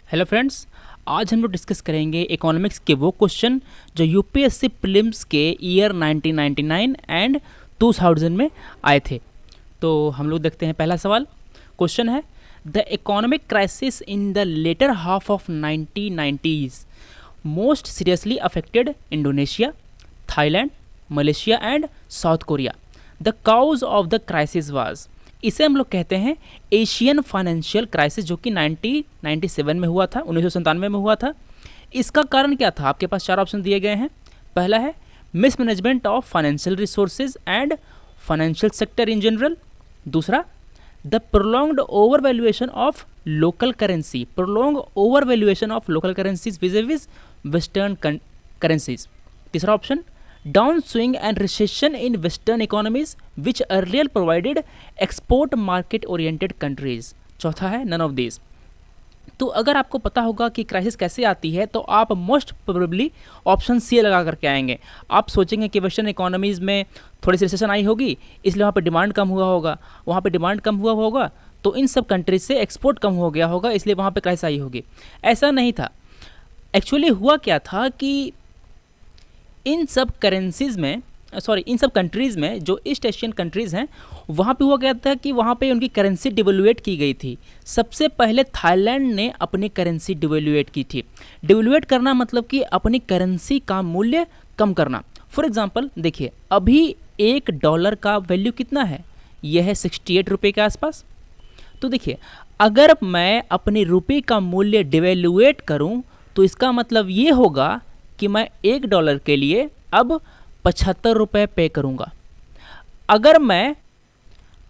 Hello friends, आज हम लोग डिस्कस करेंगे इकोनॉमिक्स के वो क्वेश्चन जो यूपीएससी प्रीलिम्स के ईयर 1999 एंड 2000 में आए थे। तो हम लोग देखते हैं पहला सवाल। क्वेश्चन है, the economic crisis in the latter half of 1990s most seriously affected Indonesia, Thailand, Malaysia and South Korea. The cause of the crisis was, इसे हम लोग कहते हैं एशियन फाइनेंशियल क्राइसिस, जो कि 1997 में हुआ था, 1997 में हुआ था। इसका कारण क्या था? आपके पास चार ऑप्शन दिए गए हैं। पहला है mismanagement of financial resources and financial sector in general. दूसरा, the prolonged over valuation of local currency, prolonged over valuation of local currencies vis western currencies. तीसरा option, down swing and recession in western economies which earlier provided export market oriented countries. चौथा है none of this. तो अगर आपको पता होगा कि crisis कैसे आती है तो आप मोस्ट प्रोबेबली ऑप्शन सी लगा करके आएंगे। आप सोचेंगे कि वेस्टर्न इकोनॉमीज़ में थोड़ी सी रिसेशन आई होगी, इसलिए वहाँ पे डिमांड कम हुआ होगा, वहाँ पे डिमांड कम हुआ होगा तो इन सब कंट्रीज से एक्सपोर्ट कम हो गया होगा, इसलिए वहाँ पे क्राइसिस आई होगी। ऐसा नहीं था। एक्चुअली हुआ क्या था कि इन सब करेंसीज़ में, इन सब कंट्रीज़ में, जो ईस्ट एशियन कंट्रीज़ हैं, वहाँ पे हुआ क्या था कि वहाँ पे उनकी करेंसी डिवैल्यूएट की गई थी। सबसे पहले थाईलैंड ने अपनी करेंसी डिवैल्यूएट की थी। डिवैल्यूएट करना मतलब कि अपनी करेंसी का मूल्य कम करना। फॉर एग्जांपल देखिए, अभी $1 का वैल्यू कितना है? यह है 68 रुपये के आसपास। तो देखिए, अगर मैं अपनी रुपये का मूल्य डिवैल्यूएट करूँ तो इसका मतलब ये होगा कि मैं $1 के लिए अब 75 रुपये पे करूँगा। अगर मैं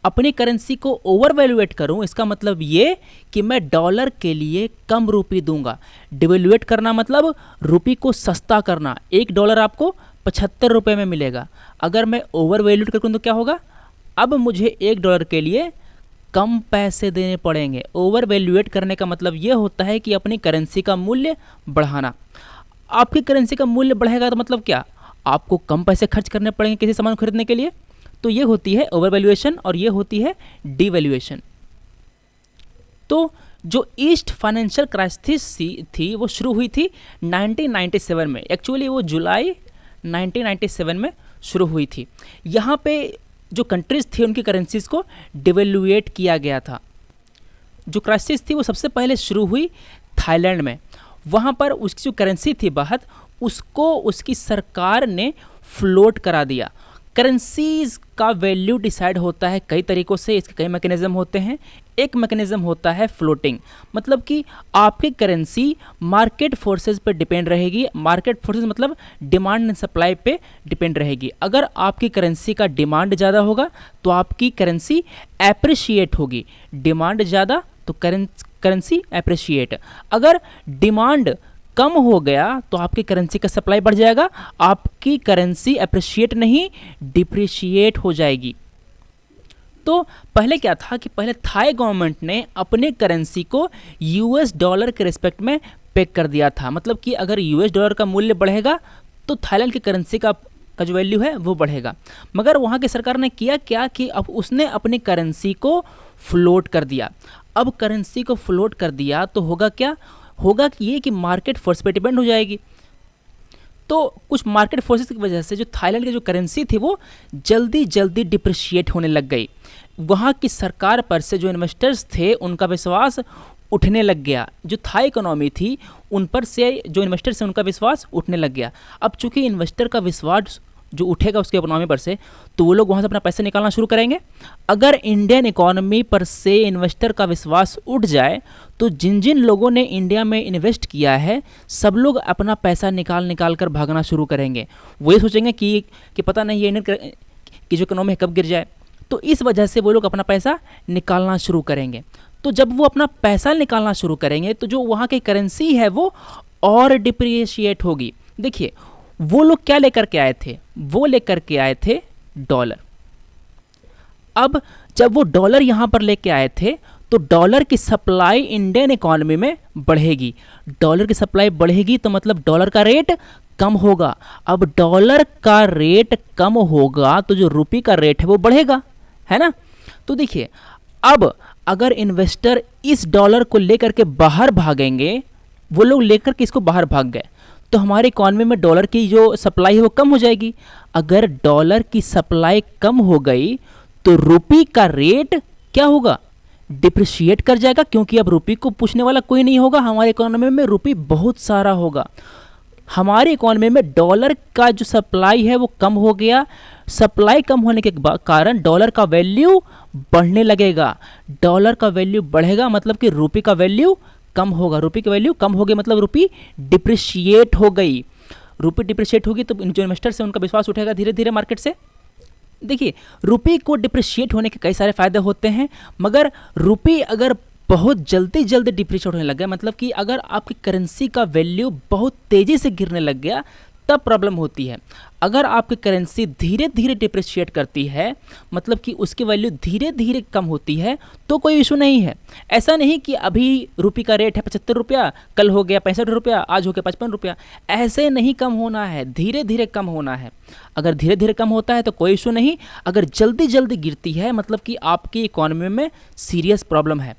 अपनी करेंसी को ओवर वैल्यूएट करूँ, इसका मतलब ये कि मैं डॉलर के लिए कम रुपये दूंगा। डिवैल्यूएट करना मतलब रुपये को सस्ता करना। $1 आपको 75 रुपये में मिलेगा। अगर मैं ओवर वैल्यूएट करूँ तो क्या होगा? अब मुझे $1 के लिए कम पैसे देने पड़ेंगे। ओवर वैल्यूएट करने का मतलब ये होता है कि अपनी करेंसी का मूल्य बढ़ाना। आपकी करेंसी का मूल्य बढ़ेगा तो मतलब क्या? आपको कम पैसे खर्च करने पड़ेंगे किसी सामान खरीदने के लिए। तो ये होती है ओवर वैल्यूएशन और ये होती है डीवैल्यूएशन। तो जो ईस्ट फाइनेंशियल क्राइसिस थी वो शुरू हुई थी 1997 में। एक्चुअली वो जुलाई 1997 में शुरू हुई थी। यहाँ पे जो कंट्रीज थी उनकी करेंसीज को डिवैल्यूएट किया गया था। जो क्राइसिस थी वो सबसे पहले शुरू हुई थाईलैंड में। वहाँ पर उसकी जो करेंसी थी बाहर, उसको उसकी सरकार ने फ्लोट करा दिया। करेंसीज का वैल्यू डिसाइड होता है कई तरीक़ों से, इसके कई मैकेनिज़्म होते हैं। एक मैकेनिज़्म होता है फ्लोटिंग, मतलब कि आपकी करेंसी मार्केट फोर्सेस पे डिपेंड रहेगी। मार्केट फोर्सेस मतलब डिमांड एंड सप्लाई पे डिपेंड रहेगी। अगर आपकी करेंसी का डिमांड ज़्यादा होगा तो आपकी करेंसी एप्रिशिएट होगी। डिमांड ज़्यादा तो करेंसी एप्रिशिएट। अगर डिमांड कम हो गया तो आपकी करेंसी का सप्लाई बढ़ जाएगा, आपकी करेंसी एप्रिशिएट नहीं डिप्रिशिएट हो जाएगी। तो पहले क्या था कि पहले थाई गवर्नमेंट ने अपने करेंसी को $, के रिस्पेक्ट में पेग कर दिया था। मतलब कि अगर $, का मूल्य बढ़ेगा तो थाईलैंड की करेंसी का जो वैल्यू है वो बढ़ेगा। मगर वहाँ की सरकार ने किया क्या कि अब उसने अपनी करेंसी को फ्लोट कर दिया। अब करेंसी को फ्लोट कर दिया तो होगा क्या? होगा कि ये कि मार्केट फोर्स पे डिपेंड हो जाएगी। तो कुछ मार्केट फोर्सेस की वजह से जो थाईलैंड की जो करेंसी थी वो जल्दी जल्दी डिप्रिशिएट होने लग गई। वहाँ की सरकार पर से जो इन्वेस्टर्स थे उनका विश्वास उठने लग गया। जो थाई इकोनॉमी थी उन पर से जो इन्वेस्टर्स हैं उनका विश्वास उठने लग गया। अब चूंकि इन्वेस्टर का विश्वास जो उठेगा उसके इकोनॉमी पर से, तो वो लोग वहाँ से अपना पैसा निकालना शुरू करेंगे। अगर इंडियन इकोनॉमी पर से इन्वेस्टर का विश्वास उठ जाए तो जिन जिन लोगों ने इंडिया में इन्वेस्ट किया है सब लोग अपना पैसा निकाल कर भागना शुरू करेंगे। वही सोचेंगे कि पता नहीं ये इंडियन की जो इकोनॉमी है कब गिर जाए। तो इस वजह से वो लोग अपना पैसा निकालना शुरू करेंगे। तो जब वो अपना पैसा निकालना शुरू करेंगे तो जो वहाँ की करेंसी है वो और डिप्रिशिएट होगी। देखिए, वो लोग क्या लेकर के आए थे? वो लेकर के आए थे डॉलर। अब जब वो डॉलर यहाँ पर लेके आए थे तो डॉलर की सप्लाई इंडियन इकोनॉमी में बढ़ेगी। डॉलर की सप्लाई बढ़ेगी तो मतलब डॉलर का रेट कम होगा। अब डॉलर का रेट कम होगा तो जो रुपये का रेट है वो बढ़ेगा, है ना। तो देखिए, अब अगर इन्वेस्टर इस डॉलर को लेकर के बाहर भागेंगे, वो लोग लेकर के इसको बाहर भाग गए, तो हमारी इकॉनमी में डॉलर की जो सप्लाई है वो कम हो जाएगी। अगर डॉलर की सप्लाई कम हो गई तो रुपी का रेट क्या होगा, डिप्रिशिएट कर जाएगा, क्योंकि अब रुपी को पूछने वाला कोई नहीं होगा। हमारी इकोनॉमी में रुपी बहुत सारा होगा। हमारी इकोनॉमी में डॉलर का जो सप्लाई है वो कम हो गया। सप्लाई कम होने के कारण डॉलर का वैल्यू बढ़ने लगेगा। डॉलर का वैल्यू बढ़ेगा मतलब कि रुपी का वैल्यू कम होगा। रुपी की वैल्यू कम हो गई मतलब रुपी डिप्रिशिएट हो गई। रुपी डिप्रिशिएट होगी तो जो इन्वेस्टर्स है उनका विश्वास उठेगा धीरे धीरे मार्केट से। देखिए, रुपी को डिप्रिशिएट होने के कई सारे फायदे होते हैं, मगर रुपी अगर बहुत जल्दी डिप्रिशिएट होने लग गया, मतलब कि अगर आपकी करेंसी का वैल्यू बहुत तेज़ी से गिरने लग गया, तब प्रॉब्लम होती है। अगर आपकी करेंसी धीरे धीरे डिप्रिशिएट करती है, मतलब कि उसकी वैल्यू धीरे धीरे कम होती है, तो कोई इशू नहीं है। ऐसा नहीं कि अभी रुपये का रेट है 75 रुपया, कल हो गया 65 रुपया, आज हो गया 55 रुपया, ऐसे नहीं कम होना है, धीरे धीरे कम होना है। अगर धीरे धीरे कम होता है तो कोई इशू नहीं, अगर जल्दी जल्दी गिरती है मतलब कि आपकी इकोनॉमी में सीरियस प्रॉब्लम है।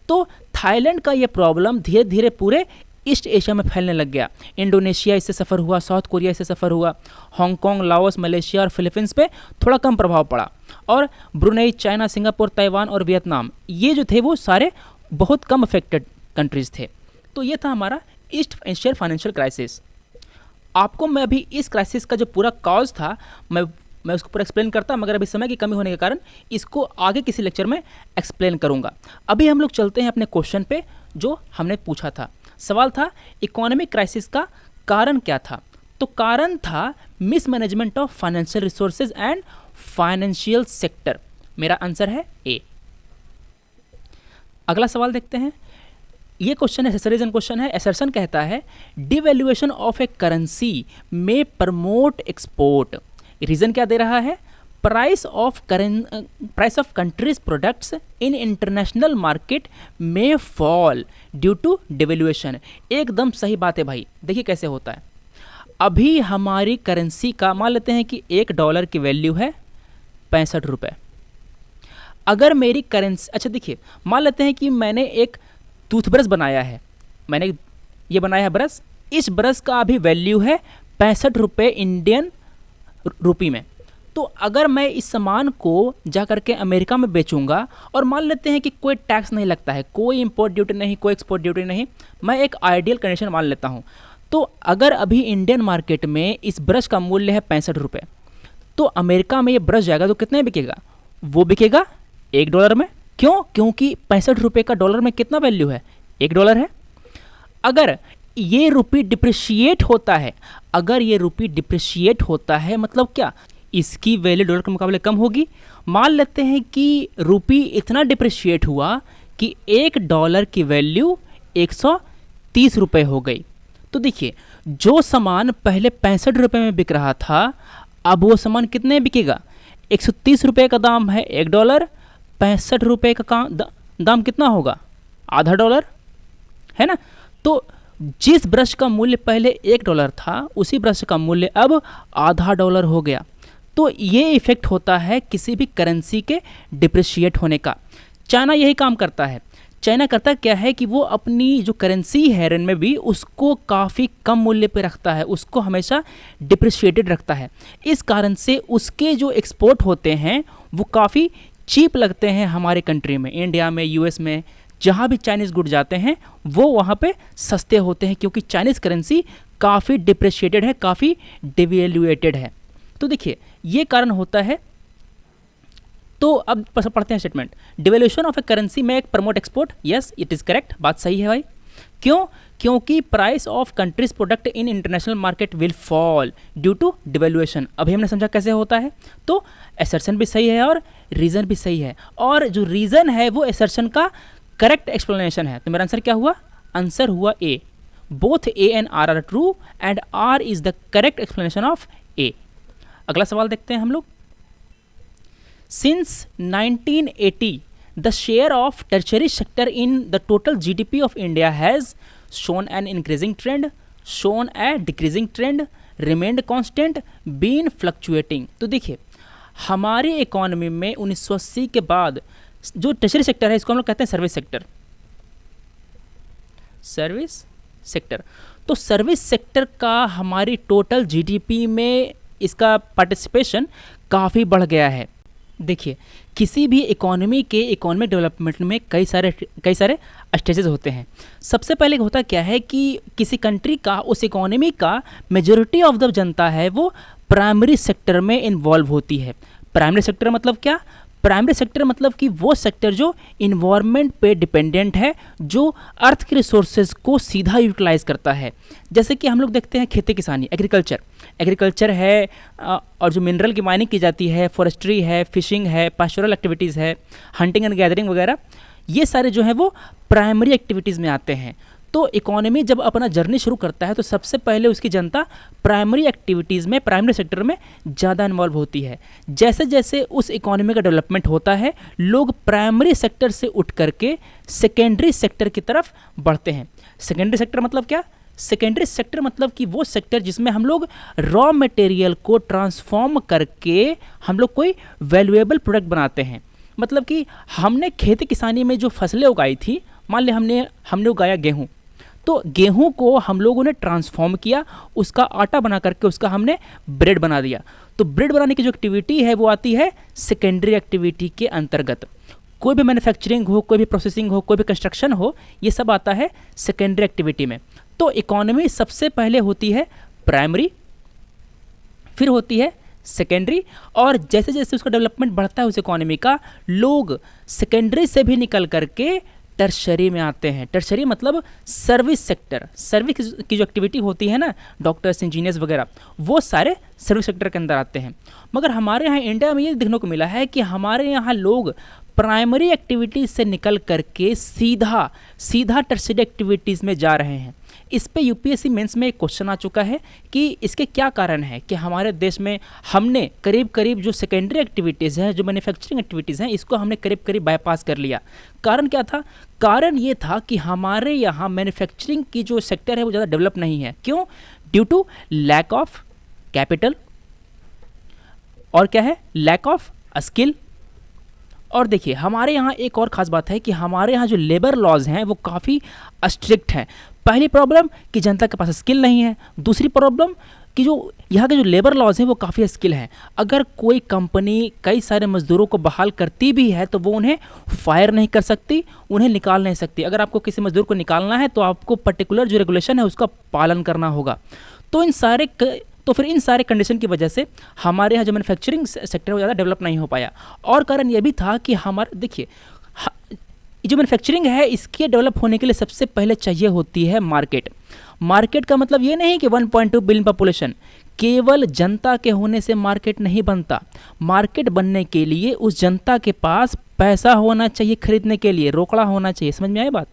तो थाईलैंड का ये प्रॉब्लम धीरे धीरे पूरे ईस्ट एशिया में फैलने लग गया। इंडोनेशिया इससे सफ़र हुआ, साउथ कोरिया इससे सफ़र हुआ, हांगकांग, लाओस, मलेशिया और फिलीपींस पे थोड़ा कम प्रभाव पड़ा, और ब्रुनेई, चाइना, सिंगापुर, ताइवान और वियतनाम, ये जो थे वो सारे बहुत कम अफेक्टेड कंट्रीज़ थे। तो ये था हमारा ईस्ट एशियन फाइनेंशियल क्राइसिस। आपको मैं अभी इस क्राइसिस का जो पूरा कॉज था मैं उसको पूरा एक्सप्लेन करता, मगर अभी समय की कमी होने के कारण इसको आगे किसी लेक्चर में एक्सप्लेन करूँगा। अभी हम लोग चलते हैं अपने क्वेश्चन पे जो हमने पूछा था। सवाल था इकोनॉमिक क्राइसिस का कारण क्या था। तो कारण था mismanagement of financial resources and financial sector. मेरा आंसर है ए। अगला सवाल देखते हैं। ये क्वेश्चन एसेसरीजन क्वेश्चन है। एसर्शन कहता है devaluation of a currency may promote export. Reason क्या दे रहा है, price of countries products in international market में फॉल ड्यू टू डिवैल्यूएशन। एकदम सही बात है भाई। देखिए कैसे होता है। अभी हमारी करेंसी का मान लेते हैं कि $1 की वैल्यू है 65 रुपये। अगर मेरी करेंसी, अच्छा देखिए, मान लेते हैं कि मैंने एक टूथब्रश बनाया है, मैंने ये बनाया है ब्रश, इस ब्रश का अभी वैल्यू है 65 रुपये इंडियन रुपी में। तो अगर मैं इस सामान को जा करके अमेरिका में बेचूंगा, और मान लेते हैं कि कोई टैक्स नहीं लगता है, कोई इंपोर्ट ड्यूटी नहीं, कोई एक्सपोर्ट ड्यूटी नहीं, मैं एक आइडियल कंडीशन मान लेता हूं, तो अगर अभी इंडियन मार्केट में इस ब्रश का मूल्य है 65 रुपये, तो अमेरिका में ये ब्रश जाएगा तो कितने बिकेगा, वो बिकेगा $1 में। क्यों? क्योंकि 65 रुपये का डॉलर में कितना वैल्यू है, $1 है। अगर ये रुपी डिप्रिशिएट होता है, अगर ये रुपी डिप्रिशिएट होता है मतलब क्या, इसकी वैल्यू डॉलर के मुकाबले कम होगी। मान लेते हैं कि रुपी इतना डिप्रिशिएट हुआ कि $1 की वैल्यू 130 रुपये हो गई। तो देखिए, जो सामान पहले 65 रुपये में बिक रहा था, अब वो सामान कितने बिकेगा, 130 रुपये का दाम है $1, 65 रुपये का दाम कितना होगा, आधा डॉलर, है ना। तो जिस ब्रश का मूल्य पहले $1 था, उसी ब्रश का मूल्य अब आधा डॉलर हो गया। तो ये इफेक्ट होता है किसी भी करेंसी के डिप्रिशिएट होने का। चाइना यही काम करता है। चाइना करता क्या है कि वो अपनी जो करेंसी है रेनमिबी, उसको काफ़ी कम मूल्य पे रखता है, उसको हमेशा डिप्रिशिएटेड रखता है। इस कारण से उसके जो एक्सपोर्ट होते हैं वो काफ़ी चीप लगते हैं हमारे कंट्री में, इंडिया में, यूएस में, जहाँ भी चाइनीज़ गुड जाते हैं वो वहाँ पे सस्ते होते हैं, क्योंकि चाइनीज़ करेंसी काफ़ी डिप्रिशिएटेड है, काफ़ी डिवैल्यूएटेड है। तो देखिए, ये कारण होता है। तो अब पढ़ते हैं statement. Devaluation of a currency may promote export. Yes, it is correct, बात सही है भाई। क्यों? क्योंकि price of countries product in international market will fall due to devaluation. अभी हमने समझा कैसे होता है। तो एसर्शन भी सही है और रीज़न भी सही है, और जो रीज़न है वो एसर्शन का करेक्ट एक्सप्लेनेशन है। तो मेरा आंसर क्या हुआ? आंसर हुआ A. Both A and R are true and R is the correct explanation of A. अगला सवाल देखते हैं हम लोग। Since 1980 the share of tertiary sector in the total GDP of India has shown an increasing trend, shown a decreasing trend, remained constant, been fluctuating. तो देखिए, हमारी economy में 1980 के बाद जो टर्शरी सेक्टर है इसको हम लोग कहते हैं सर्विस सेक्टर, सर्विस सेक्टर। तो सर्विस सेक्टर का हमारी टोटल जीडीपी में इसका पार्टिसिपेशन काफ़ी बढ़ गया है। देखिए, किसी भी इकोनॉमी के इकोनॉमिक डेवलपमेंट में कई सारे स्टेजेस होते हैं। सबसे पहले होता क्या है कि किसी कंट्री का, उस इकोनॉमी का मेजॉरिटी ऑफ द जनता है वो प्राइमरी सेक्टर में इन्वॉल्व होती है। प्राइमरी सेक्टर मतलब क्या? प्राइमरी सेक्टर मतलब कि वो सेक्टर जो इन्वायरमेंट पे डिपेंडेंट है, जो अर्थ के रिसोर्सेज को सीधा यूटिलाइज करता है। जैसे कि हम लोग देखते हैं खेती किसानी, एग्रीकल्चर है, और जो मिनरल की माइनिंग की जाती है, फॉरेस्ट्री है, फिशिंग है, पास्टोरल एक्टिविटीज़ है, हंटिंग एंड गैदरिंग वगैरह, ये सारे जो हैं वो प्राइमरी एक्टिविटीज़ में आते हैं। तो इकोनॉमी जब अपना जर्नी शुरू करता है तो सबसे पहले उसकी जनता प्राइमरी एक्टिविटीज़ में, प्राइमरी सेक्टर में ज़्यादा इन्वॉल्व होती है। जैसे जैसे उस इकोनॉमी का डेवलपमेंट होता है, लोग प्राइमरी सेक्टर से उठ करके सेकेंडरी सेक्टर की तरफ बढ़ते हैं। सेकेंडरी सेक्टर मतलब क्या? सेकेंडरी सेक्टर मतलब कि वो सेक्टर जिसमें हम लोग रॉ मटेरियल को ट्रांसफॉर्म करके हम लोग कोई वैल्यूएबल प्रोडक्ट बनाते हैं। मतलब कि हमने खेती किसानी में जो फसलें उगाई थी, मान लिया हमने उगाया गेहूँ, तो गेहूं को हम लोगों ने ट्रांसफॉर्म किया, उसका आटा बना करके उसका हमने ब्रेड बना दिया। तो ब्रेड बनाने की जो एक्टिविटी है वो आती है सेकेंडरी एक्टिविटी के अंतर्गत। कोई भी मैन्युफैक्चरिंग हो, कोई भी प्रोसेसिंग हो, कोई भी कंस्ट्रक्शन हो, ये सब आता है सेकेंडरी एक्टिविटी में। तो इकोनॉमी सबसे पहले होती है प्राइमरी, फिर होती है सेकेंडरी, और जैसे जैसे उसका डेवलपमेंट बढ़ता है उस इकोनॉमी का, लोग सेकेंडरी से भी निकल करके टर्शरी में आते हैं। टर्शरी मतलब सर्विस सेक्टर। सर्विस की जो एक्टिविटी होती है ना, डॉक्टर्स, इंजीनियर्स वगैरह, वो सारे सर्विस सेक्टर के अंदर आते हैं। मगर हमारे यहाँ इंडिया में ये देखने को मिला है कि हमारे यहाँ लोग प्राइमरी एक्टिविटीज़ से निकल करके सीधा टर्शरी एक्टिविटीज़ में जा रहे हैं। इस पे यूपीएससी मेंस में एक क्वेश्चन आ चुका है कि इसके क्या कारण है कि हमारे देश में हमने करीब जो सेकेंडरी एक्टिविटीज़ हैं, जो मैन्युफैक्चरिंग एक्टिविटीज़ हैं, इसको हमने करीब बाईपास कर लिया। कारण क्या था? कारण ये था कि हमारे यहाँ मैन्युफैक्चरिंग की जो सेक्टर है वो ज़्यादा डेवलप नहीं है। क्यों? Due to lack of capital, और क्या है? Lack of skill. और देखिए, हमारे यहाँ एक और ख़ास बात है कि हमारे यहाँ जो लेबर लॉज हैं वो काफ़ी स्ट्रिक्ट हैं। पहली प्रॉब्लम कि जनता के पास स्किल नहीं है। दूसरी प्रॉब्लम कि जो यहाँ के जो लेबर लॉज हैं वो काफ़ी स्किल हैं। अगर कोई कंपनी कई सारे मज़दूरों को बहाल करती भी है तो वो उन्हें फायर नहीं कर सकती, उन्हें निकाल नहीं सकती। अगर आपको किसी मज़दूर को निकालना है तो आपको पर्टिकुलर जो रेगुलेशन है उसका पालन करना होगा। तो फिर इन सारे कंडीशन की वजह से हमारे यहाँ जो मैन्युफैक्चरिंग सेक्टर वो ज़्यादा डेवलप नहीं हो पाया। और कारण ये भी था कि देखिए, जो मैन्युफैक्चरिंग है इसके डेवलप होने के लिए सबसे पहले चाहिए होती है मार्केट। मार्केट का मतलब ये नहीं कि 1.2 बिलियन पॉपुलेशन, केवल जनता के होने से मार्केट नहीं बनता। मार्केट बनने के लिए उस जनता के पास पैसा होना चाहिए खरीदने के लिए, रोकड़ा होना चाहिए। समझ में आई बात?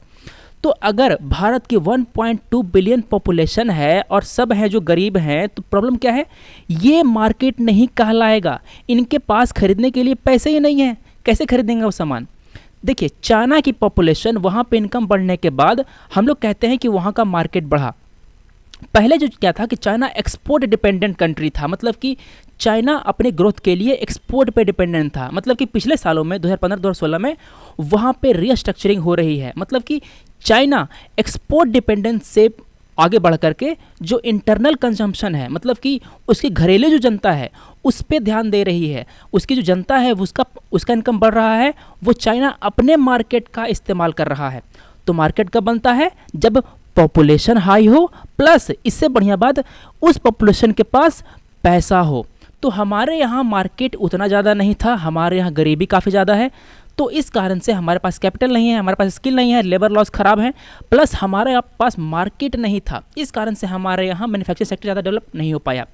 तो अगर भारत की 1.2 बिलियन पॉपुलेशन है और सब हैं जो गरीब हैं, तो प्रॉब्लम क्या है? ये मार्केट नहीं कहलाएगा। इनके पास खरीदने के लिए पैसे ही नहीं है, कैसे खरीदेंगे वो सामान? देखिए, चाइना की पॉपुलेशन, वहाँ पे इनकम बढ़ने के बाद हम लोग कहते हैं कि वहाँ का मार्केट बढ़ा। पहले जो क्या था कि चाइना एक्सपोर्ट डिपेंडेंट कंट्री था, मतलब कि चाइना अपने ग्रोथ के लिए एक्सपोर्ट पे डिपेंडेंट था। मतलब कि पिछले सालों में 2015-2016 में वहाँ पे रीस्ट्रक्चरिंग हो रही है। मतलब कि चाइना एक्सपोर्ट डिपेंडेंस से आगे बढ़ करके जो इंटरनल कंजम्पशन है, मतलब कि उसकी घरेलू जो जनता है उस पे ध्यान दे रही है। उसकी जो जनता है उसका इनकम बढ़ रहा है, वो चाइना अपने मार्केट का इस्तेमाल कर रहा है। तो मार्केट कब बनता है? जब पॉपुलेशन हाई हो, प्लस इससे बढ़िया बात उस पॉपुलेशन के पास पैसा हो। तो हमारे यहाँ मार्केट उतना ज़्यादा नहीं था, हमारे यहाँ गरीबी काफ़ी ज़्यादा है। तो इस कारण से हमारे पास कैपिटल नहीं है, हमारे पास स्किल नहीं है, लेबर लॉस ख़राब है, प्लस हमारे पास मार्केट नहीं था। इस कारण से हमारे यहाँ मैन्युफैक्चरिंग सेक्टर ज़्यादा डेवलप नहीं हो पाया।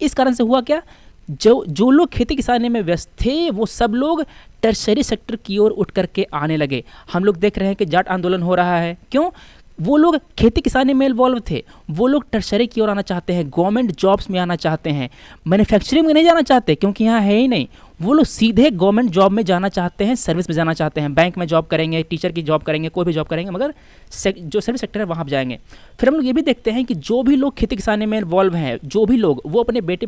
इस कारण से हुआ क्या? जो लोग खेती किसानी में व्यस्त थे वो सब लोग टर्शरी सेक्टर की ओर उठ करके आने लगे। हम लोग देख रहे हैं कि जाट आंदोलन हो रहा है। क्यों? वो लोग खेती किसानी में इन्वॉल्व थे, वो लोग टर्शरी की ओर आना चाहते हैं, गवर्नमेंट जॉब्स में आना चाहते हैं, मैन्युफैक्चरिंग में नहीं जाना चाहते क्योंकि यहाँ है ही नहीं। वो लोग सीधे गवर्नमेंट जॉब में जाना चाहते हैं, सर्विस में जाना चाहते हैं, बैंक में जॉब करेंगे, टीचर की जॉब करेंगे, कोई भी जॉब करेंगे, मगर जो सर्विस सेक्टर है वहाँ पर जाएंगे। फिर हम लोग ये भी देखते हैं कि जो भी लोग खेती किसानी में इन्वॉल्व हैं, जो भी लोग, वो अपने बेटे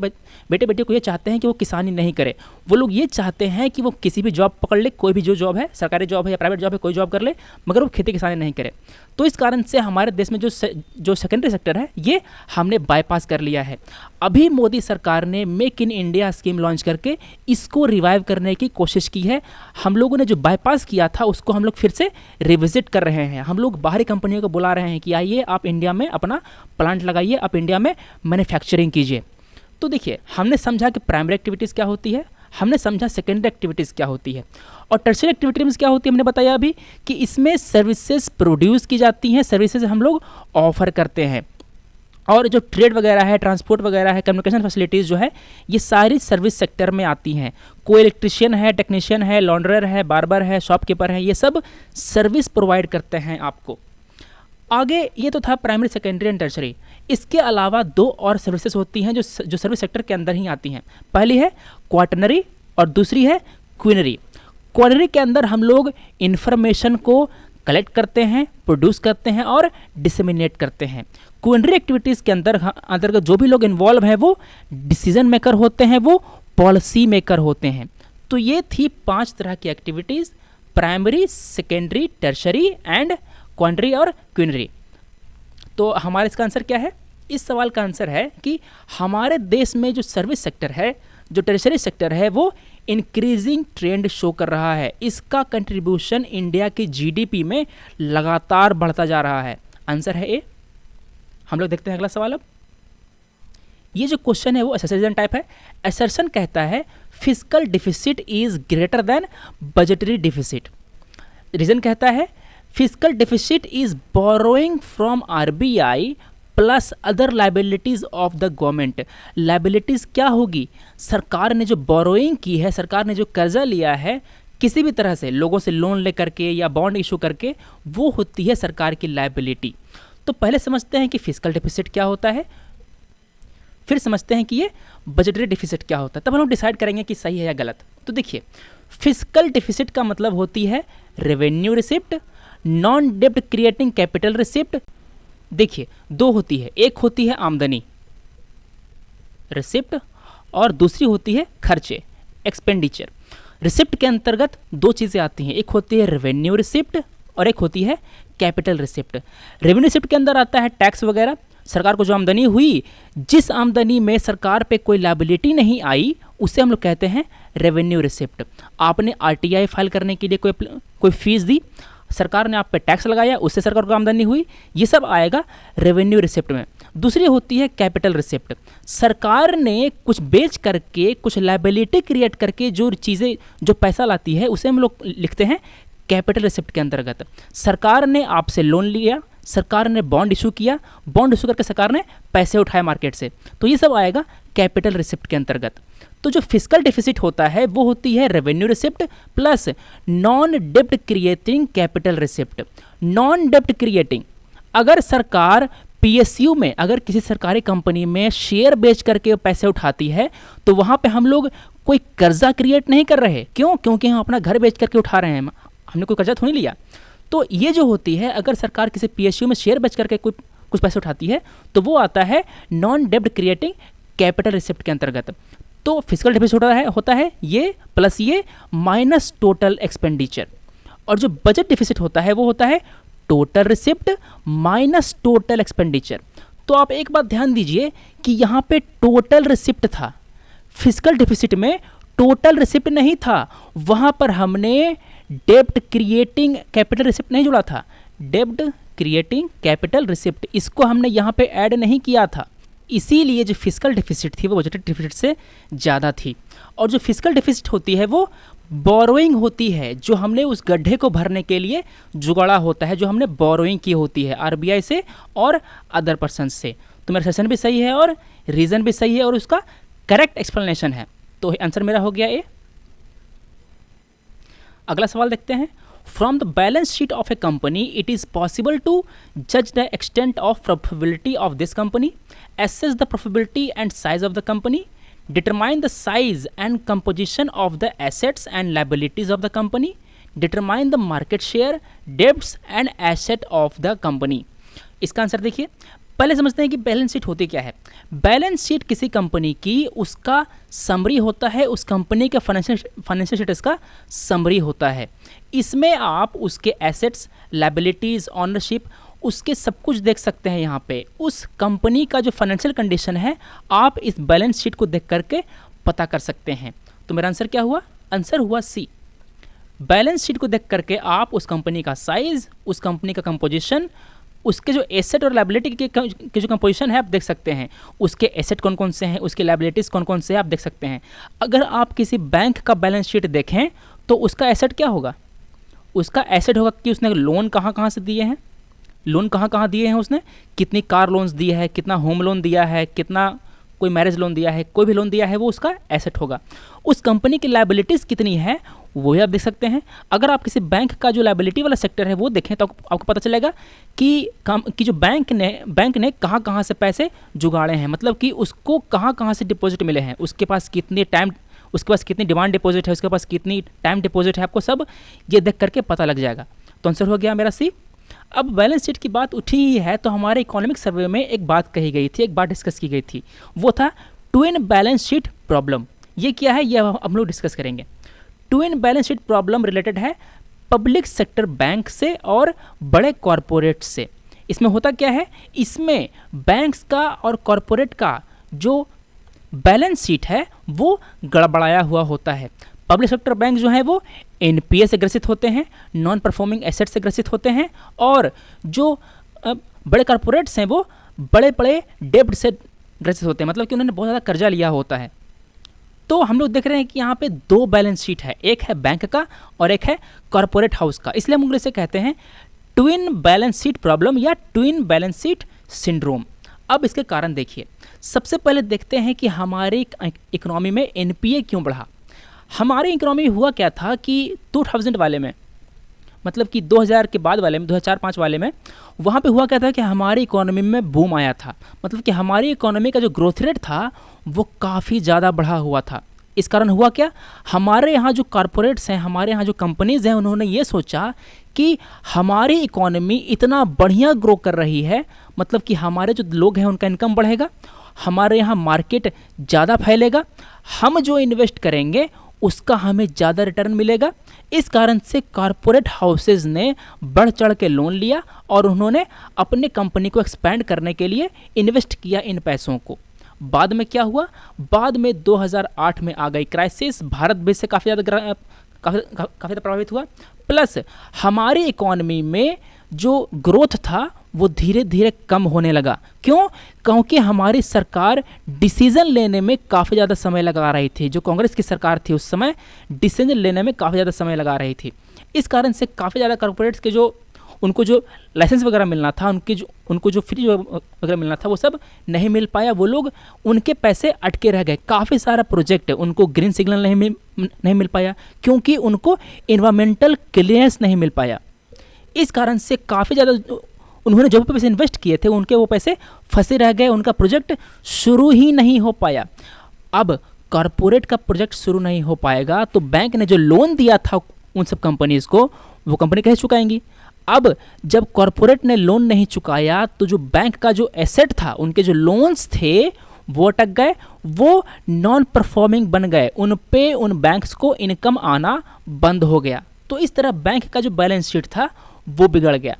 बेटे को ये चाहते हैं कि वो किसानी नहीं करे, वो लोग ये चाहते हैं कि वो किसी भी जॉब पकड़ ले, कोई भी जो जॉब है, सरकारी जॉब है या प्राइवेट जॉब है, कोई जॉब कर ले, मगर वो खेती किसानी नहीं करे। तो इस कारण से हमारे देश में जो सेकेंडरी सेक्टर है ये हमने बाईपास कर लिया है। अभी मोदी सरकार ने make in India scheme launch करके इसको रिवाइव करने की कोशिश की है। हम लोगों ने जो बाईपास किया था उसको हम लोग फिर से रिविजिट कर रहे हैं। हम लोग बाहरी कंपनियों को बुला रहे हैं कि आइए आप इंडिया में अपना प्लांट लगाइए, आप इंडिया में मैन्युफैक्चरिंग कीजिए। तो देखिए, हमने समझा कि प्राइमरी एक्टिविटीज़ क्या होती है, हमने समझा सेकेंडरी एक्टिविटीज़ क्या होती है, और टर्शियरी एक्टिविटीज़ क्या होती है हमने बताया अभी कि इसमें सर्विसेज प्रोड्यूस की जाती हैं, सर्विसेज हम लोग ऑफर करते हैं, और जो ट्रेड वगैरह है, ट्रांसपोर्ट वगैरह है, कम्युनिकेशन फैसिलिटीज़ जो है, ये सारी सर्विस सेक्टर में आती हैं। कोई इलेक्ट्रिशियन है, टेक्नीशियन है, लॉन्ड्रर है, बार्बर है, शॉपकीपर है, ये सब सर्विस प्रोवाइड करते हैं आपको। आगे ये तो था प्राइमरी, सेकेंडरी एंड टर्शरी। इसके अलावा दो और सर्विसेज होती हैं जो सर्विस सेक्टर के अंदर ही आती हैं। पहली है क्वाटरनरी और दूसरी है क्विनरी। क्वाटरनरी के अंदर हम लोग इन्फॉर्मेशन को कलेक्ट करते हैं, प्रोड्यूस करते हैं और डिसेमिनेट करते हैं। क्विनरी एक्टिविटीज़ के अंतर्गत जो भी लोग इन्वॉल्व हैं वो डिसीजन मेकर होते हैं, वो पॉलिसी मेकर होते हैं। तो ये थी 5 तरह की activities, primary, secondary, tertiary and quaternary और क्विनरी। तो हमारा इसका आंसर क्या है? इस सवाल का आंसर है कि हमारे देश में जो सर्विस सेक्टर है, जो टर्शरी सेक्टर है, वो इंक्रीजिंग ट्रेंड शो कर रहा है। इसका कंट्रीब्यूशन इंडिया की जीडीपी में लगातार बढ़ता जा रहा है। आंसर है ए। हम लोग देखते हैं अगला सवाल। अब ये जो क्वेश्चन है वो असर्शन टाइप है। असर्शन कहता है fiscal deficit is greater than budgetary deficit. Reason कहता है fiscal deficit is borrowing from RBI plus other liabilities of the government. Liabilities क्या होगी? सरकार ने जो बोरोइंग की है, सरकार ने जो कर्जा लिया है किसी भी तरह से, लोगों से लोन ले करके या बॉन्ड इशू करके, वो होती है सरकार की लाइबिलिटी। तो पहले समझते हैं कि फिस्कल डिफिसिट क्या होता है, फिर समझते हैं कि ये बजटरी डिफिसिट क्या होता है, तब हम लोग डिसाइड करेंगे कि सही है या गलत। तो देखिए, फिस्कल डिफिसिट का मतलब होती है रेवेन्यू रिसिप्ट, नॉन डेब्ट क्रिएटिंग कैपिटल रिसिप्ट। देखिए, दो होती है, एक होती है आमदनी रिसिप्ट और दूसरी होती है खर्चे एक्सपेंडिचर। रिसिप्ट के अंतर्गत दो चीज़ें आती हैं, एक होती है रेवेन्यू रिसिप्ट और एक होती है कैपिटल रिसिप्ट। रेवेन्यू रिसिप्ट के अंदर आता है टैक्स वगैरह, सरकार को जो आमदनी हुई, जिस आमदनी में सरकार पे कोई लायबिलिटी नहीं आई, उसे हम लोग कहते हैं रेवेन्यू रिसिप्ट। आपने आरटीआई फाइल करने के लिए कोई फीस दी, सरकार ने आप पे टैक्स लगाया, उससे सरकार को आमदनी हुई, ये सब आएगा रेवेन्यू रिसिप्ट में। दूसरी होती है कैपिटल रिसिप्ट। सरकार ने कुछ बेच करके, कुछ लायबिलिटी क्रिएट करके जो चीज़ें, जो पैसा लाती है, उसे हम लोग लिखते हैं कैपिटल रिसिप्ट के अंतर्गत। सरकार ने आपसे लोन लिया, सरकार ने बॉन्ड इशू किया, बॉन्ड इशू करके सरकार ने पैसे उठाए मार्केट से, तो ये सब आएगा कैपिटल रिसिप्ट के अंतर्गत। तो जो फिस्कल डिफिसिट होता है वो होती है रेवेन्यू रिसिप्ट प्लस नॉन डेब्ट क्रिएटिंग कैपिटल रिसिप्ट। नॉन डेब्ट क्रिएटिंग, अगर सरकार पीएसयू में, अगर किसी सरकारी कंपनी में शेयर बेच करके पैसे उठाती है, तो वहाँ पे हम लोग कोई कर्जा क्रिएट नहीं कर रहे। क्यों? क्योंकि हम अपना घर बेच करके उठा रहे हैं, हमने कोई कर्जा थोड़ी लिया। तो ये जो होती है, अगर सरकार किसी पीएसयू में शेयर बेच करके कुछ पैसे उठाती है, तो वो आता है नॉन डेब्ट क्रिएटिंग कैपिटल रिसिप्ट के अंतर्गत। तो फिस्कल डिफिसिट होता है ये प्लस ये माइनस टोटल एक्सपेंडिचर। और जो बजट डिफिसिट होता है वो होता है total receipt minus total expenditure. तो आप एक बात ध्यान दीजिए कि यहाँ पे टोटल रिसिप्ट था, फिस्कल डिफिसिट में टोटल रिसिप्ट नहीं था। वहाँ पर हमने डेब्ट क्रिएटिंग कैपिटल रिसिप्ट नहीं जुड़ा था, डेब्ट क्रिएटिंग कैपिटल रिसिप्ट, इसको हमने यहाँ पे ऐड नहीं किया था। इसीलिए जो फिस्कल डिफिसिट थी वो बजट डिफिसिट से ज़्यादा थी। और जो फिस्कल डिफिसिट होती है वो बोरोइंग होती है, जो हमने उस गड्ढे को भरने के लिए जुगाड़ा होता है, जो हमने बोरोइंग की होती है आरबीआई से और अदर पर्सन से। तो मेरा सेशन भी सही है और रीज़न भी सही है और उसका करेक्ट एक्सप्लेनेशन है। तो आंसर मेरा हो गया ए। अगला सवाल देखते हैं। From the balance sheet of a company it is possible to जज the extent of profitability of this company, assess the profitability and size of the company, determine the size and composition of the assets and liabilities of the company, determine the market share, debts and asset of the company. इसका answer देखिए, पहले समझते हैं कि balance sheet होती क्या है। Balance sheet किसी कंपनी की उसका समरी होता है, उस कंपनी के फाइनेंशियल स्टेटस का समरी होता है। इसमें आप उसके एसेट्स, लायबिलिटीज़, ऑनरशिप, उसके सब कुछ देख सकते हैं। यहाँ पे उस कंपनी का जो फाइनेंशियल कंडीशन है आप इस बैलेंस शीट को देख करके पता कर सकते हैं। तो मेरा आंसर क्या हुआ? आंसर हुआ सी। बैलेंस शीट को देख करके आप उस कंपनी का साइज, उस कंपनी का कंपोजिशन, उसके जो एसेट और लायबिलिटी के जो कंपोजिशन है आप देख सकते हैं। उसके एसेट कौन कौन से हैं, उसके लायबिलिटीज़ कौन कौन से हैं आप देख सकते हैं। अगर आप किसी बैंक का बैलेंस शीट देखें तो उसका एसेट क्या होगा? उसका एसेट होगा कि उसने लोन कहाँ कहाँ से दिए हैं, लोन कहाँ कहाँ दिए हैं, उसने कितनी कार लोन्स दिए है, कितना होम लोन दिया है, कितना कोई मैरिज लोन दिया है, कोई भी लोन दिया है, वो उसका एसेट होगा। उस कंपनी की लायबिलिटीज़ कितनी है वो भी आप देख सकते हैं। अगर आप किसी बैंक का जो लायबिलिटी वाला सेक्टर है वो देखें तो आपको पता चलेगा कि जो बैंक ने कहाँ कहाँ से पैसे जुगाड़े हैं, मतलब कि उसको कहाँ कहाँ से डिपॉजिट मिले हैं, उसके पास कितनी डिमांड डिपॉजिट है, उसके पास कितनी टाइम डिपॉजिट है, आपको सब ये देख करके पता लग जाएगा। तो आंसर हो गया मेरा सी। अब बैलेंस शीट की बात उठी ही है तो हमारे इकोनॉमिक सर्वे में एक बात कही गई थी, एक बात डिस्कस की गई थी, वो था ट्विन बैलेंस शीट प्रॉब्लम। ये क्या है ये हम लोग डिस्कस करेंगे। Twin balance sheet problem related है पब्लिक सेक्टर बैंक से और बड़े कॉरपोरेट से। इसमें होता क्या है, इसमें बैंक्स का और कॉरपोरेट का जो बैलेंस शीट है वो गड़बड़ाया हुआ होता है। पब्लिक सेक्टर बैंक जो है वो एनपीए से ग्रसित होते हैं, नॉन परफॉर्मिंग एसेट से ग्रसित होते हैं, और जो बड़े कॉरपोरेट्स हैं वो बड़े बड़े डेब्ट से ग्रसित होते हैं, मतलब कि उन्होंने बहुत ज़्यादा कर्जा लिया होता है। तो हम लोग देख रहे हैं कि यहाँ पे दो बैलेंस शीट है, एक है बैंक का और एक है कॉरपोरेट हाउस का, इसलिए हम लोग इसे कहते हैं ट्विन बैलेंस शीट प्रॉब्लम या ट्विन बैलेंस शीट सिंड्रोम। अब इसके कारण देखिए, सबसे पहले देखते हैं कि हमारी इकोनॉमी में एनपीए क्यों बढ़ा। हमारी इकोनॉमी हुआ क्या था कि 2000 वाले में, मतलब कि 2000 के बाद वाले में, 2004-5 वाले में, वहाँ पे हुआ क्या था कि हमारी इकोनॉमी में बूम आया था, मतलब कि हमारी इकोनॉमी का जो ग्रोथ रेट था वो काफ़ी ज़्यादा बढ़ा हुआ था। इस कारण हुआ क्या, हमारे यहाँ जो कॉरपोरेट्स हैं, हमारे यहाँ जो कंपनीज़ हैं, उन्होंने ये सोचा कि हमारी इकोनॉमी इतना बढ़िया ग्रो कर रही है, मतलब कि हमारे जो लोग हैं उनका इनकम बढ़ेगा, हमारे यहाँ मार्केट ज़्यादा फैलेगा, हम जो इन्वेस्ट करेंगे उसका हमें ज़्यादा रिटर्न मिलेगा। इस कारण से कॉरपोरेट हाउसेज ने बढ़ चढ़ के लोन लिया और उन्होंने अपने कंपनी को एक्सपैंड करने के लिए इन्वेस्ट किया इन पैसों को। बाद में क्या हुआ, बाद में 2008 में आ गई क्राइसिस, भारत भी इससे काफ़ी ज़्यादा प्रभावित हुआ, प्लस हमारी इकोनॉमी में जो ग्रोथ था वो धीरे धीरे कम होने लगा। क्यों? क्योंकि हमारी सरकार डिसीजन लेने में काफ़ी ज़्यादा समय लगा रही थी। जो कांग्रेस की सरकार थी उस समय डिसीजन लेने में काफ़ी ज़्यादा समय लगा रही थी। इस कारण से काफ़ी ज़्यादा कॉर्पोरेट्स के जो उनको जो लाइसेंस वगैरह मिलना था, उनको जो फ्री वगैरह मिलना था वो सब नहीं मिल पाया। वो लोग, उनके पैसे अटके रह गए। काफ़ी सारा प्रोजेक्ट उनको ग्रीन सिग्नल नहीं मिल पाया क्योंकि उनको इन्वायरमेंटल क्लियरेंस नहीं मिल पाया। इस कारण से काफ़ी ज़्यादा उन्होंने जो भी पैसे इन्वेस्ट किए थे उनके वो पैसे फंसे रह गए, उनका प्रोजेक्ट शुरू ही नहीं हो पाया। अब कॉरपोरेट का प्रोजेक्ट शुरू नहीं हो पाएगा तो बैंक ने जो लोन दिया था उन सब कंपनीज़ को, वो कंपनी कैसे चुकाएंगी। अब जब कॉरपोरेट ने लोन नहीं चुकाया तो जो बैंक का जो एसेट था, उनके जो लोन्स थे वो अटक गए, वो नॉन परफॉर्मिंग बन गए, उन बैंक्स को इनकम आना बंद हो गया। तो इस तरह बैंक का जो बैलेंस शीट था वो बिगड़ गया।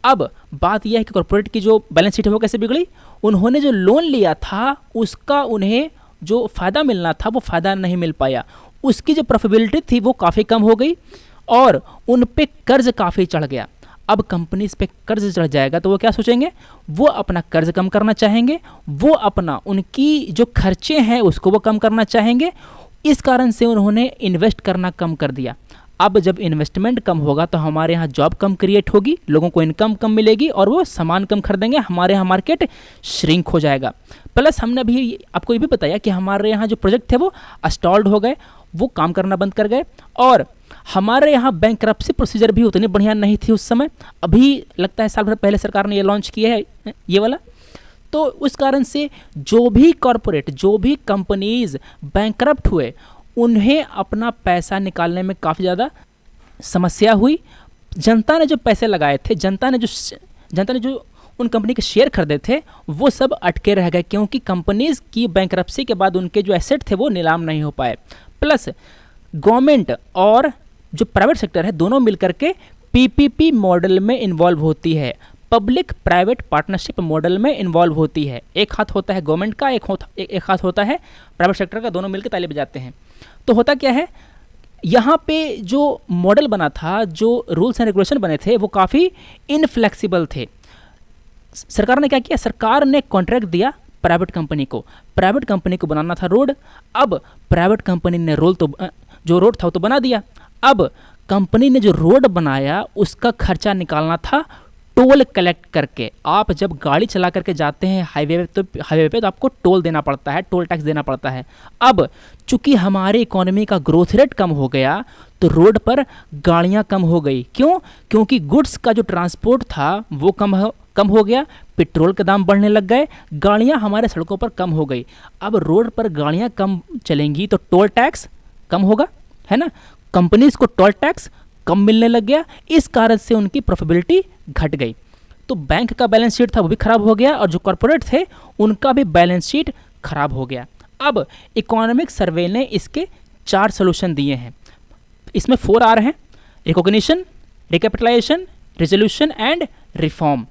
अब बात यह है कि कॉर्पोरेट की जो बैलेंस शीट है वो कैसे बिगड़ी, उन्होंने जो लोन लिया था उसका उन्हें जो फ़ायदा मिलना था वो फ़ायदा नहीं मिल पाया, उसकी जो प्रॉफिटेबिलिटी थी वो काफ़ी कम हो गई और उन पे कर्ज काफ़ी चढ़ गया। अब कंपनीज पे कर्ज चढ़ जाएगा तो वो क्या सोचेंगे, वो अपना कर्ज कम करना चाहेंगे, वो अपना उनकी जो खर्चे हैं उसको वो कम करना चाहेंगे। इस कारण से उन्होंने इन्वेस्ट करना कम कर दिया। अब जब इन्वेस्टमेंट कम होगा तो हमारे यहाँ जॉब कम क्रिएट होगी, लोगों को इनकम कम मिलेगी और वो सामान कम खरीदेंगे, हमारे यहाँ मार्केट श्रिंक हो जाएगा। प्लस हमने अभी आपको ये भी बताया कि हमारे यहाँ जो प्रोजेक्ट थे वो स्टॉल्ड हो गए, वो काम करना बंद कर गए और हमारे यहाँ बैंकरप्सी प्रोसीजर भी उतनी बढ़िया नहीं थी उस समय। अभी लगता है साल भर पहले सरकार ने ये लॉन्च किया है ये वाला। तो उस कारण से जो भी कॉरपोरेट, जो भी कंपनीज बैंकरप्ट हुए, उन्हें अपना पैसा निकालने में काफ़ी ज़्यादा समस्या हुई। जनता ने जो पैसे लगाए थे, जनता ने जो उन कंपनी के शेयर खरीदे थे, वो सब अटके रह गए, क्योंकि कंपनीज की बैंकरप्सी के बाद उनके जो एसेट थे वो नीलाम नहीं हो पाए। प्लस गवर्नमेंट और जो प्राइवेट सेक्टर है, दोनों मिलकर के पीपीपी मॉडल में इन्वॉल्व होती है, पब्लिक प्राइवेट पार्टनरशिप मॉडल में इन्वॉल्व होती है। एक हाथ होता है गवर्नमेंट का, एक हाथ होता है प्राइवेट सेक्टर का, दोनों मिलकर ताली बजाते हैं। तो होता क्या है, यहाँ पे जो मॉडल बना था, जो रूल्स एंड रेगुलेशन बने थे, वो काफ़ी इनफ्लेक्सिबल थे। सरकार ने क्या किया, सरकार ने कॉन्ट्रैक्ट दिया प्राइवेट कंपनी को बनाना था रोड। अब प्राइवेट कंपनी ने जो रोड था वो तो बना दिया। अब कंपनी ने जो रोड बनाया उसका खर्चा निकालना था टोल कलेक्ट करके। आप जब गाड़ी चला करके जाते हैं हाईवे पे तो आपको टोल देना पड़ता है, टोल टैक्स देना पड़ता है। अब चूंकि हमारी इकोनॉमी का ग्रोथ रेट कम हो गया तो रोड पर गाड़ियां कम हो गई। क्यों? क्योंकि गुड्स का जो ट्रांसपोर्ट था वो कम हो गया, पेट्रोल के दाम बढ़ने लग गए, गाड़ियां हमारे सड़कों पर कम हो गई। अब रोड पर गाड़ियां कम चलेंगी तो टोल टैक्स कम होगा, है ना। कंपनीज को टोल टैक्स कम मिलने लग गया, इस कारण से उनकी प्रॉफिटेबिलिटी घट गई। तो बैंक का बैलेंस शीट था वो भी खराब हो गया, और जो कॉर्पोरेट थे उनका भी बैलेंस शीट खराब हो गया। अब इकोनॉमिक सर्वे ने इसके 4 सोल्यूशन दिए हैं। इसमें 4 R हैं: recognition, recapitalisation, resolution and reform.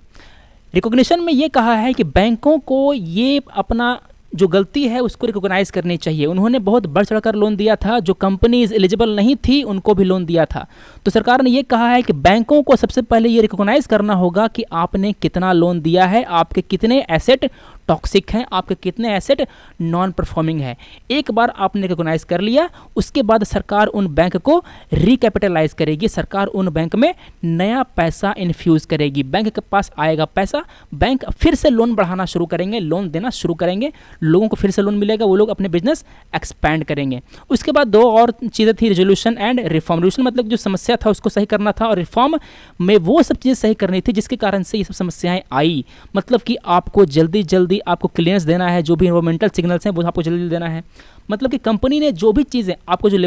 Recognition में ये कहा है कि बैंकों को ये अपना जो गलती है उसको रिकॉग्नाइज करनी चाहिए। उन्होंने बहुत बढ़ चढ़कर लोन दिया था, जो कंपनीज एलिजिबल नहीं थी उनको भी लोन दिया था। तो सरकार ने ये कहा है कि बैंकों को सबसे पहले ये रिकॉग्नाइज करना होगा कि आपने कितना लोन दिया है, आपके कितने एसेट टॉक्सिक हैं, आपके कितने एसेट नॉन परफॉर्मिंग है। एक बार आपने रिकॉग्नाइज कर लिया, उसके बाद सरकार उन बैंक को रिकैपिटलाइज करेगी, सरकार उन बैंक में नया पैसा इन्फ्यूज़ करेगी, बैंक के पास आएगा पैसा, बैंक फिर से लोन बढ़ाना शुरू करेंगे, लोन देना शुरू करेंगे, लोगों को फिर से लोन मिलेगा, वो लोग अपने बिजनेस एक्सपैंड करेंगे। उसके बाद 2 और चीज़ें थी, रेजोल्यूशन एंड रिफॉर्म। रेजोल्यूशन मतलब जो समस्या था उसको सही करना था, और रिफॉर्म में वो सब चीज़ें सही करनी थी जिसके कारण से ये सब समस्याएं आई। मतलब कि आपको जल्दी आपको क्लियरेंस देना है, जो भी एनवायरमेंटल सिग्नल्स हैं वो आपको जल्दी देना है। मतलब कि कंपनी ने जो भी चीज़ें आपको, जो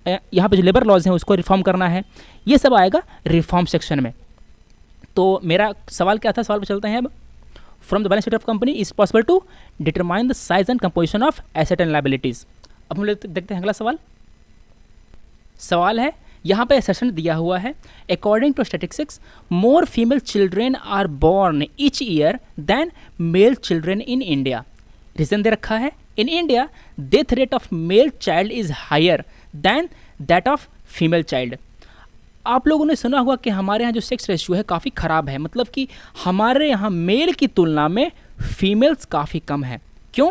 यहाँ पे जो लेबर लॉज हैं उसको रिफॉर्म करना है, ये सब आएगा रिफॉर्म सेक्शन में। तो मेरा सवाल क्या था, सवाल पे चलते हैं अब। From the balance sheet of company is possible to determine the size and composition of asset and liabilities. अब हम लोग देखते हैं अगला सवाल है यहाँ पे सेशन दिया हुआ है, according to statistics more female children are born each year than male children in India. Reason दे रखा है, in India death rate of male child is higher than that of female child. आप लोगों ने सुना होगा कि हमारे यहाँ जो सेक्स रेशियो है काफ़ी ख़राब है, मतलब कि हमारे यहाँ मेल की तुलना में फीमेल्स काफ़ी कम है। क्यों?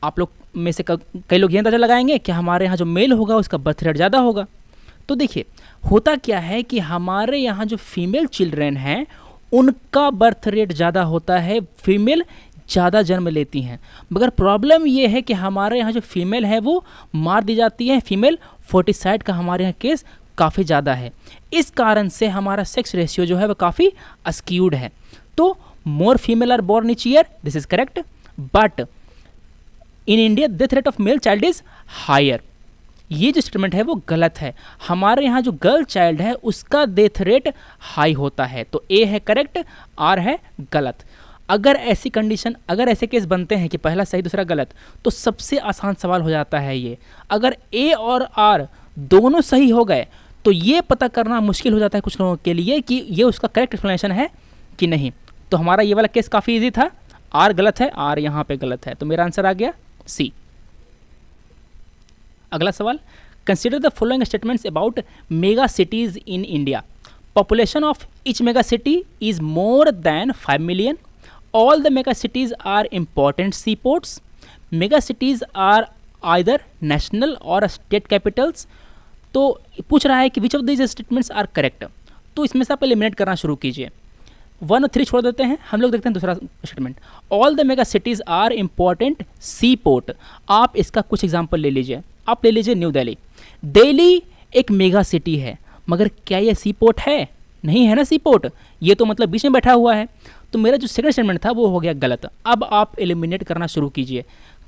आप लोग में से कई लोग ये अंदाज़ा लगाएंगे कि हमारे यहाँ जो मेल होगा उसका बर्थ रेट ज़्यादा होगा। तो देखिए होता क्या है कि हमारे यहाँ जो फीमेल चिल्ड्रेन हैं उनका बर्थ रेट ज़्यादा होता है, फीमेल ज़्यादा जन्म लेती हैं। मगर प्रॉब्लम ये है कि हमारे यहाँ जो फीमेल है वो मार दी जाती है, फीमेल फोर्टिसाइड का हमारे यहाँ केस काफ़ी ज़्यादा है। इस कारण से हमारा सेक्स रेशियो जो है वो काफ़ी अस्क्यूड है। तो more female are born each year, this is correct, but in India death rate of male child is higher. ये जो स्टेटमेंट है वो गलत है। हमारे यहाँ जो गर्ल चाइल्ड है उसका डेथ रेट हाई होता है। तो ए है करेक्ट, आर है गलत। अगर ऐसी कंडीशन, अगर ऐसे केस बनते हैं कि पहला सही दूसरा गलत, तो सबसे आसान सवाल हो जाता है ये। अगर ए और आर दोनों सही हो गए तो ये पता करना मुश्किल हो जाता है कुछ लोगों के लिए कि ये उसका करेक्ट एक्सप्लेनेशन है कि नहीं। तो हमारा ये वाला केस काफ़ी इजी था, आर गलत है, आर यहाँ पे गलत है, तो मेरा आंसर आ गया सी। अगला सवाल, consider the following statements about mega cities in India. Population of each mega city is more than 5 million. All the mega cities are important sea ports. Mega cities are either national और state capitals. तो पूछ रहा है कि which of these statements are correct. तो इसमें से आप एलिमिनेट करना शुरू कीजिए, 1 और 3 छोड़ देते हैं, हम लोग देखते हैं दूसरा statement. All the mega cities are important sea port. आप इसका कुछ एग्जाम्पल ले लीजिए। आप ले लीजिए न्यू दिल्ली। दिल्ली एक मेगा सिटी है, मगर क्या ये सी पोर्ट है? नहीं है ना सी पोर्ट, ये तो मतलब बीच में बैठा हुआ है। तो मेरा जो सेकंड स्टेटमेंट था वो हो गया गलत। अब आप एलिमिनेट करना शुरू कीजिए,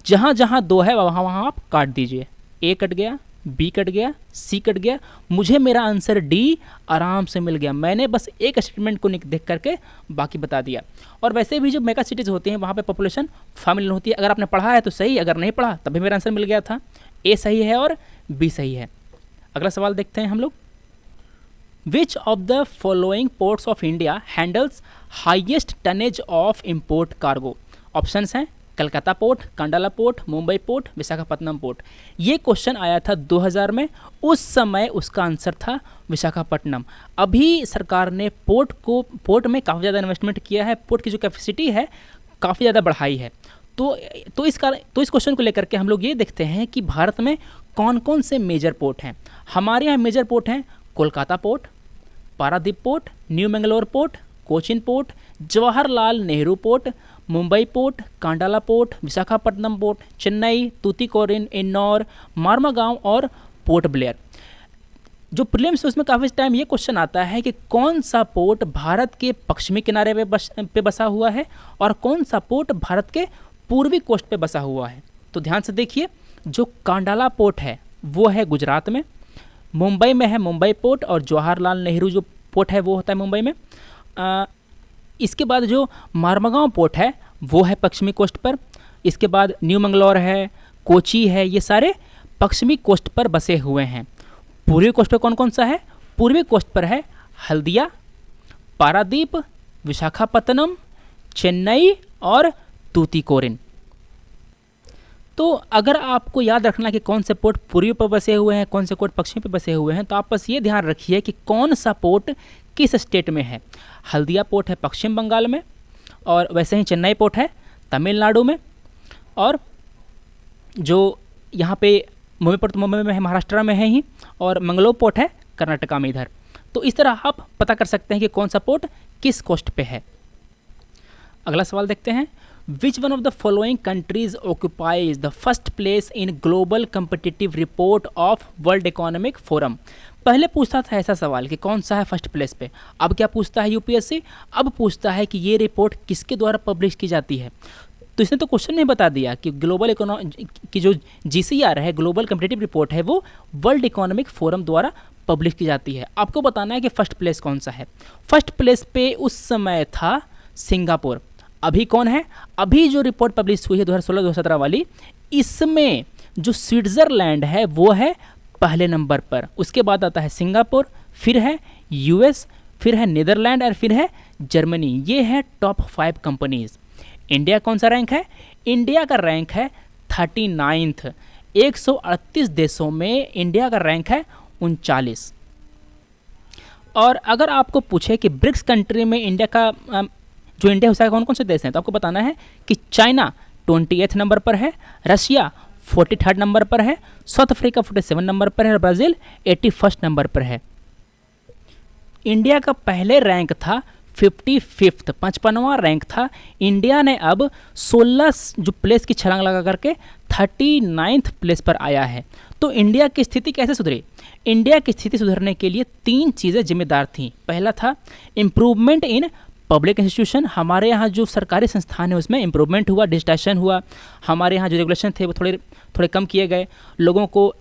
जहाँ जहाँ 2 है वहाँ वहाँ आप काट दीजिए। ए कट गया, बी कट गया, सी कट गया, मुझे मेरा आंसर डी आराम से मिल गया। मैंने बस एक स्टेटमेंट को देख करके बाकी बता दिया। और वैसे भी जो मेगा सिटीज़ होती हैं वहाँ पे पॉपुलेशन 5 मिलियन होती है। अगर आपने पढ़ा है तो सही, अगर नहीं पढ़ा तब भी मेरा आंसर मिल गया था। ए सही है और बी सही है। अगला सवाल देखते हैं हम लोग। Which of the following ports of India handles highest tonnage of import cargo? Options हैं Calcutta port, Kandla port, Mumbai port, Visakhapatnam port. ये क्वेश्चन आया था 2000 में, उस समय उसका आंसर था विशाखापट्टनम। अभी सरकार ने पोर्ट में काफ़ी ज़्यादा इन्वेस्टमेंट किया है, पोर्ट की जो कैपेसिटी है काफ़ी ज़्यादा बढ़ाई है। तो इस क्वेश्चन को लेकर के हम लोग ये देखते हैं कि भारत में कौन कौन से मेजर पोर्ट हैं। हमारे यहाँ मेजर पोर्ट हैं Kolkata port, Paradip port, new Mangalore port, Cochin port, Jawaharlal Nehru port, Mumbai port, Kandla port, Visakhapatnam port, Chennai, Tuticorin, Ennore, Marmagao और पोर्ट ब्लेयर। जो प्रीलिम्स उसमें काफ़ी टाइम ये क्वेश्चन आता है कि कौन सा पोर्ट भारत के पश्चिमी किनारे पे बसा हुआ है और कौन सा पोर्ट भारत के पूर्वी कोस्ट पे बसा हुआ है। तो ध्यान से देखिए, जो कांडाला पोर्ट है वो है गुजरात में, मुंबई में है मुंबई पोर्ट, और जवाहरलाल नेहरू जो पोर्ट है वो होता है मुंबई में। इसके बाद जो मार्मागांव पोर्ट है वो है पश्चिमी कोस्ट पर। इसके बाद न्यू मंगलौर है, कोची है, ये सारे पश्चिमी कोस्ट पर बसे हुए हैं। पूर्वी कोस्ट पर कौन कौन सा है? पूर्वी कोस्ट पर है हल्दिया, पारादीप, विशाखापत्तनम, चेन्नई और तूतीकोरिन। तो अगर आपको याद रखना कि कौन से पोर्ट पूर्वी पर बसे हुए हैं, कौन से पोर्ट पश्चिमी पर बसे हुए हैं, तो आप बस ये ध्यान रखिए कि कौन सा पोर्ट किस स्टेट में है। हल्दिया पोर्ट है पश्चिम बंगाल में, और वैसे ही चेन्नई पोर्ट है तमिलनाडु में, और जो यहाँ पे मुंबई पोर्ट मुंबई में है, महाराष्ट्र में है ही, और मंगलोर पोर्ट है कर्नाटका में इधर। तो इस तरह आप पता कर सकते हैं कि कौन सा पोर्ट किस कोस्ट पे है। अगला सवाल देखते हैं। Which one of the following countries occupies the first place in global competitive report of World Economic Forum? पहले पूछता था ऐसा सवाल कि कौन सा है फर्स्ट प्लेस पे। अब क्या पूछता है यूपीएससी? अब पूछता है कि ये रिपोर्ट किसके द्वारा पब्लिश की जाती है। तो इसने तो क्वेश्चन नहीं बता दिया कि ग्लोबल की जो जीसीआर है, ग्लोबल कम्पिटिटिव रिपोर्ट है, वो वर्ल्ड इकोनॉमिक फोरम द्वारा पब्लिश की जाती है। आपको बताना है कि फर्स्ट प्लेस कौन सा है। फर्स्ट प्लेस पे उस समय था सिंगापुर। अभी कौन है? अभी जो रिपोर्ट पब्लिश हुई है 2016-2017 वाली, इसमें जो स्विट्ज़रलैंड है वो है पहले नंबर पर। उसके बाद आता है सिंगापुर, फिर है यूएस, फिर है नीदरलैंड और फिर है जर्मनी। ये है टॉप 5 कंपनीज। इंडिया कौन सा रैंक है? इंडिया का रैंक है 39th। 138 देशों में इंडिया का रैंक है 39। और अगर आपको पूछे कि ब्रिक्स कंट्री में इंडिया का जो इंडिया हुआ कौन कौन से देश हैं, तो आपको बताना है कि चाइना 28 नंबर पर है, रशिया 43rd नंबर पर है, साउथ अफ्रीका 47 नंबर पर है और ब्राज़ील 81st नंबर पर है। इंडिया का पहले रैंक था 55th, 55वां रैंक था। इंडिया ने अब 16 जो प्लेस की छलांग लगा करके 39th प्लेस पर आया है। तो इंडिया की स्थिति कैसे सुधरी? इंडिया की स्थिति सुधरने के लिए 3 चीज़ें जिम्मेदार थीं। पहला था इम्प्रूवमेंट इन पब्लिक इंस्टीट्यूशन। हमारे यहाँ जो सरकारी संस्थान है उसमें इम्प्रूवमेंट हुआ, डिजिटाइजेशन हुआ। हमारे यहाँ जो रेगुलेशन थे वो थोड़े कम किए गए। लोगों को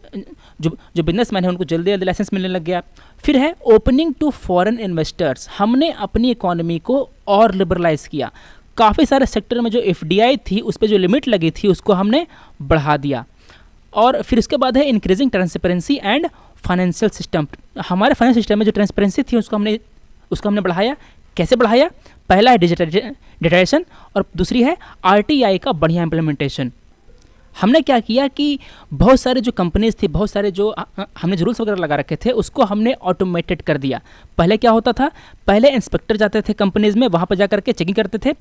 जो बिजनेसमैन है उनको जल्दी जल्दी लाइसेंस मिलने लग गया। फिर है ओपनिंग टू फॉरेन इन्वेस्टर्स। हमने अपनी इकोनॉमी को और लिबरलाइज किया। काफ़ी सारे सेक्टर में जो एफडीआई थी उस पर जो लिमिट लगी थी उसको हमने बढ़ा दिया। और फिर उसके बाद है increasing transparency and financial system. हमारे फाइनेंशियल सिस्टम में जो ट्रांसपेरेंसी थी उसको हमने बढ़ाया। कैसे बढ़ाया? पहला है डिजिटाइजेशन और दूसरी है आरटीआई का बढ़िया इम्प्लीमेंटेशन। हमने क्या किया कि बहुत सारे जो कंपनीज थी, बहुत सारे जो हमने जो रूल्स वगैरह लगा रखे थे उसको हमने ऑटोमेटेड कर दिया। पहले क्या होता था? पहले इंस्पेक्टर जाते थे कंपनीज में, वहाँ पर जा करके चेकिंग करते थे।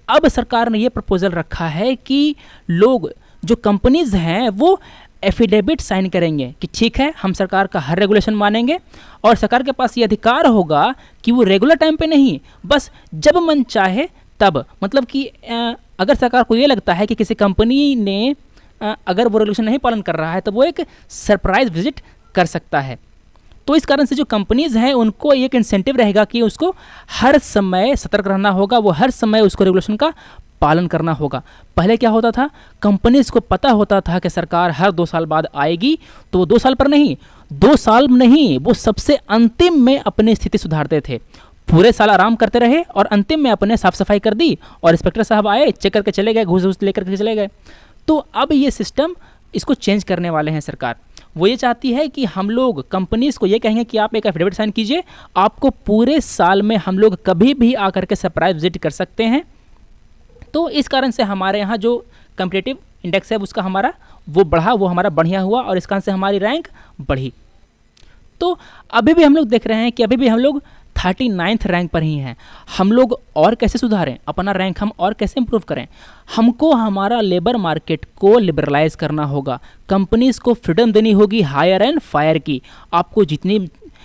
अब सरकार ने ये प्रपोजल रखा है कि लोग जो कंपनीज हैं वो एफिडेविट साइन करेंगे कि ठीक है हम सरकार का हर रेगुलेशन मानेंगे, और सरकार के पास ये अधिकार होगा कि वो रेगुलर टाइम पे नहीं, बस जब मन चाहे तब। मतलब कि अगर सरकार को ये लगता है कि किसी कंपनी ने अगर वो रेगुलेशन नहीं पालन कर रहा है तो वो एक सरप्राइज विजिट कर सकता है। तो इस कारण से जो कंपनीज़ हैं उनको एक इंसेंटिव रहेगा कि उसको हर समय सतर्क रहना होगा, वो हर समय उसको रेगुलेशन का पालन करना होगा। पहले क्या होता था, कंपनीज़ को पता होता था कि सरकार हर 2 साल बाद आएगी, तो वो 2 साल पर नहीं, 2 साल नहीं, वो सबसे अंतिम में अपनी स्थिति सुधारते थे। पूरे साल आराम करते रहे और अंतिम में अपने साफ सफाई कर दी और इंस्पेक्टर साहब आए, चेक करके चले गए, घूस घूस लेकर के चले गए। तो अब ये सिस्टम, इसको चेंज करने वाले हैं सरकार। वो ये चाहती है कि हम लोग कंपनीज़ को ये कहेंगे कि आप एक एफिडेविट साइन कीजिए, आपको पूरे साल में हम लोग कभी भी आकर के सरप्राइज विजिट कर सकते हैं। तो इस कारण से हमारे यहाँ जो कम्पिटिटिव इंडेक्स है उसका हमारा वो बढ़ा, वो हमारा बढ़िया हुआ और इस कारण से हमारी रैंक बढ़ी। तो अभी भी हम लोग देख रहे हैं कि अभी भी हम लोग 39th रैंक पर ही हैं। हम लोग और कैसे सुधारें अपना रैंक, हम और कैसे इंप्रूव करें? हमको हमारा लेबर मार्केट को लिबरलाइज करना होगा, कंपनीज़ को फ्रीडम देनी होगी हायर एंड फायर की। आपको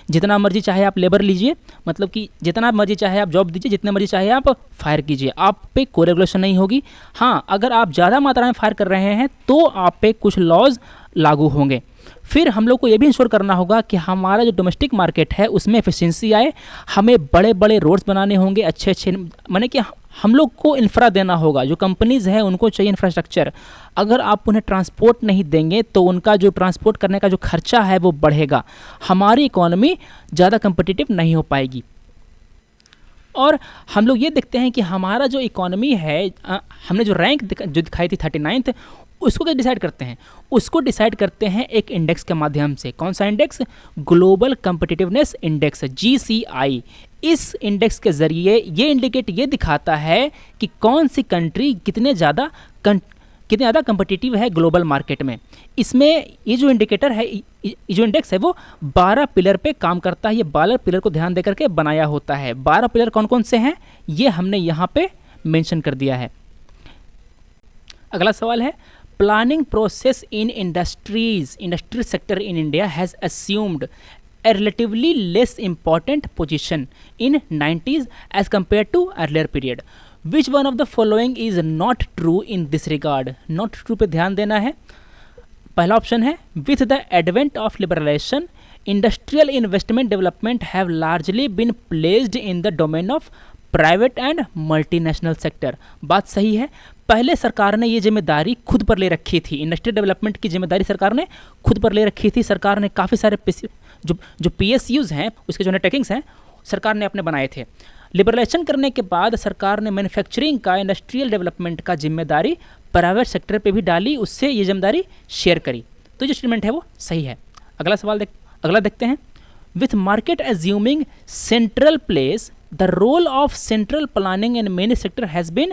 जितना मर्जी चाहे आप लेबर लीजिए, मतलब कि जितना मर्जी चाहे आप जॉब दीजिए, जितना मर्जी चाहे आप फायर कीजिए, आप पे कोई रेगुलेशन नहीं होगी। हाँ, अगर आप ज़्यादा मात्रा में फायर कर रहे हैं तो आप पे कुछ लॉज लागू होंगे। फिर हम लोग को ये भी इंश्योर करना होगा कि हमारा जो डोमेस्टिक मार्केट है उसमें एफिशिएंसी आए। हमें बड़े बड़े रोड्स बनाने होंगे, अच्छे अच्छे, माने कि हम लोग को इंफ्रा देना होगा। जो कंपनीज़ हैं उनको चाहिए इंफ्रास्ट्रक्चर। अगर आप उन्हें ट्रांसपोर्ट नहीं देंगे तो उनका जो ट्रांसपोर्ट करने का जो खर्चा है वो बढ़ेगा, हमारी इकोनॉमी ज़्यादा कम्पिटिटिव नहीं हो पाएगी। और हम लोग ये देखते हैं कि हमारा जो इकोनॉमी है, हमने जो रैंक जो दिखाई थी 39th, उसको क्या डिसाइड करते हैं? उसको डिसाइड करते हैं एक इंडेक्स के माध्यम से। कौन सा index? Global competitiveness index, GCI। इस इंडेक्स के ज़रिए ये दिखाता है कि कौन सी कंट्री कितने ज़्यादा कम्पिटिटिव है ग्लोबल मार्केट में। इसमें ये जो इंडिकेटर है, ये जो इंडेक्स है वो 12 पिलर पे काम करता है। ये 12 पिलर को ध्यान देकर के बनाया होता है। 12 पिलर कौन कौन से हैं ये हमने यहाँ पे मेंशन कर दिया है। अगला सवाल है, planning process in industry sector in India has assumed a relatively less important position in 90s as compared to earlier period. Which one of the following is not true in this regard? Not true पे ध्यान देना है। पहला option है, with the advent of liberalization, industrial investment development have largely been placed in the domain of private and multinational sector. बात सही है। पहले सरकार ने ये जिम्मेदारी खुद पर ले रखी थी, इंडस्ट्रियल डेवलपमेंट की जिम्मेदारी सरकार ने खुद पर ले रखी थी। सरकार ने काफ़ी सारे जो PSUs हैं, उसके जो अंडरटेकिंग्स हैं, सरकार ने अपने बनाए थे। लिबरलाइजेशन करने के बाद सरकार ने मैन्युफैक्चरिंग का, इंडस्ट्रियल डेवलपमेंट का जिम्मेदारी प्राइवेट सेक्टर पे भी डाली, उससे ये जिम्मेदारी शेयर करी। तो जो स्टेटमेंट है वो सही है। अगला देखते हैं, with market assuming central place the role of central planning in many sector has been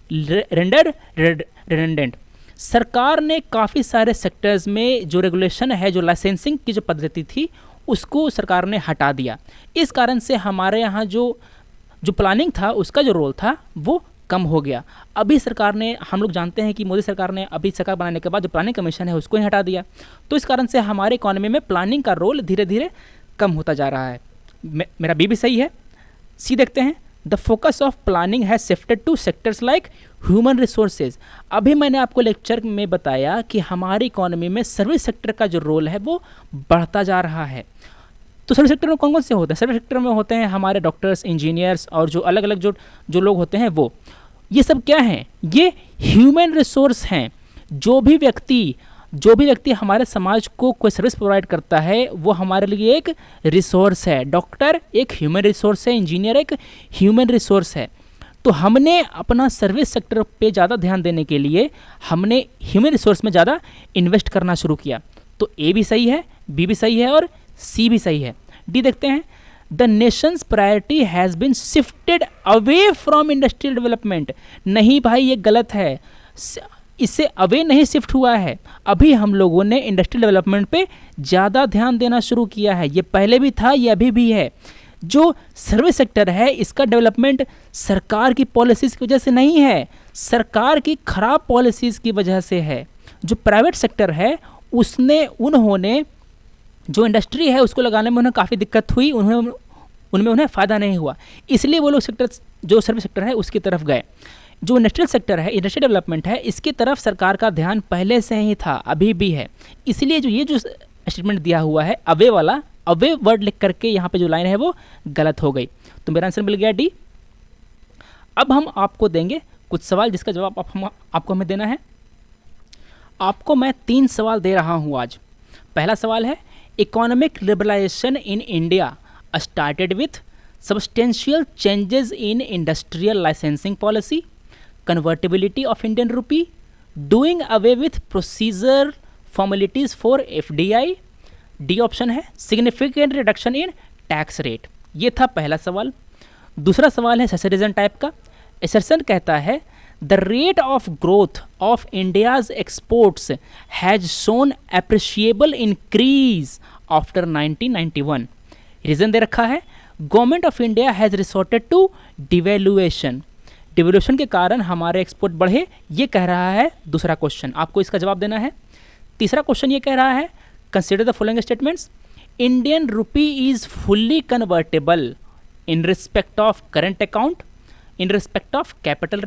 rendered redundant. सरकार ने काफ़ी सारे सेक्टर्स में जो रेगुलेशन है, जो लाइसेंसिंग की जो पद्धति थी, उसको सरकार ने हटा दिया। इस कारण से हमारे यहाँ जो प्लानिंग था, उसका जो रोल था वो कम हो गया। अभी सरकार ने, हम लोग जानते हैं कि मोदी सरकार ने अभी सरकार बनाने के बाद जो प्लानिंग कमीशन है उसको ही हटा दिया। तो इस कारण से हमारे इकोनॉमी में प्लानिंग का रोल धीरे धीरे कम होता जा रहा है। मेरा बी भी सही है। सी देखते हैं, the focus of planning has shifted to sectors like human resources. अभी मैंने आपको लेक्चर में बताया कि हमारी इकोनॉमी में सर्विस सेक्टर का जो रोल है वो बढ़ता जा रहा है। तो सर्विस सेक्टर में कौन कौन से होते हैं? सर्विस सेक्टर में होते हैं हमारे डॉक्टर्स, इंजीनियर्स और जो अलग अलग जो लोग होते हैं वो। ये सब क्या हैं? ये ह्यूमन रिसोर्स हैं। जो भी व्यक्ति हमारे समाज को कोई सर्विस प्रोवाइड करता है वो हमारे लिए एक रिसोर्स है। डॉक्टर एक ह्यूमन रिसोर्स है, इंजीनियर एक ह्यूमन रिसोर्स है। तो हमने अपना सर्विस सेक्टर पे ज़्यादा ध्यान देने के लिए हमने ह्यूमन रिसोर्स में ज़्यादा इन्वेस्ट करना शुरू किया। तो ए भी सही है, बी भी सही है और सी भी सही है। डी देखते हैं, the Nations priority has been shifted away from industrial development. नहीं भाई, ये गलत है। इससे अवे नहीं शिफ्ट हुआ है। अभी हम लोगों ने इंडस्ट्रियल डेवलपमेंट पे ज़्यादा ध्यान देना शुरू किया है। ये पहले भी था, ये अभी भी है। जो सर्विस सेक्टर है इसका डेवलपमेंट सरकार की पॉलिसीज़ की वजह से नहीं है, सरकार की खराब पॉलिसीज़ की वजह से है। जो प्राइवेट सेक्टर है उन्होंने जो इंडस्ट्री है उसको लगाने में उन्हें काफ़ी दिक्कत हुई, उनमें उन्हें फ़ायदा नहीं हुआ, इसलिए वो लोग जो सर्विस सेक्टर है उसकी तरफ गए। जो इंडस्ट्रियल सेक्टर है, इंडस्ट्रियल डेवलपमेंट है, इसकी तरफ सरकार का ध्यान पहले से ही था, अभी भी है। इसलिए जो स्टेटमेंट दिया हुआ है अवे वाला, अवे वर्ड लिख करके यहाँ पे जो लाइन है वो गलत हो गई। तो मेरा आंसर मिल गया डी। अब हम आपको देंगे कुछ सवाल जिसका जवाब आपको हमें देना है। आपको मैं 3 सवाल दे रहा हूँ आज। पहला सवाल है, economic liberalisation in India started with substantial changes in industrial licensing policy, convertibility of Indian rupee, doing away with procedure formalities for FDI, D option है significant reduction in tax rate. ये था पहला सवाल। दूसरा सवाल है ससेरिजन टाइप का। Assertion कहता है the rate of growth of India's exports has shown appreciable increase after 1991। Reason दे रखा है government of India has resorted to devaluation. Devaluation के कारण हमारे एक्सपोर्ट बढ़े, ये कह रहा है दूसरा क्वेश्चन। आपको इसका जवाब देना है। तीसरा क्वेश्चन ये कह रहा है consider the following statements. Indian rupee is fully convertible in respect of current account, in respect of capital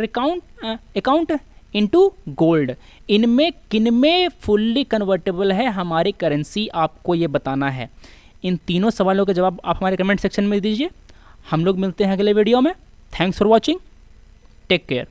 account into gold. इनमें किनमें फुल्ली कन्वर्टेबल है हमारी करेंसी, आपको ये बताना है। इन तीनों सवालों के जवाब आप हमारे कमेंट सेक्शन में दीजिए। हम लोग मिलते हैं अगले वीडियो में। Thanks for watching, take care.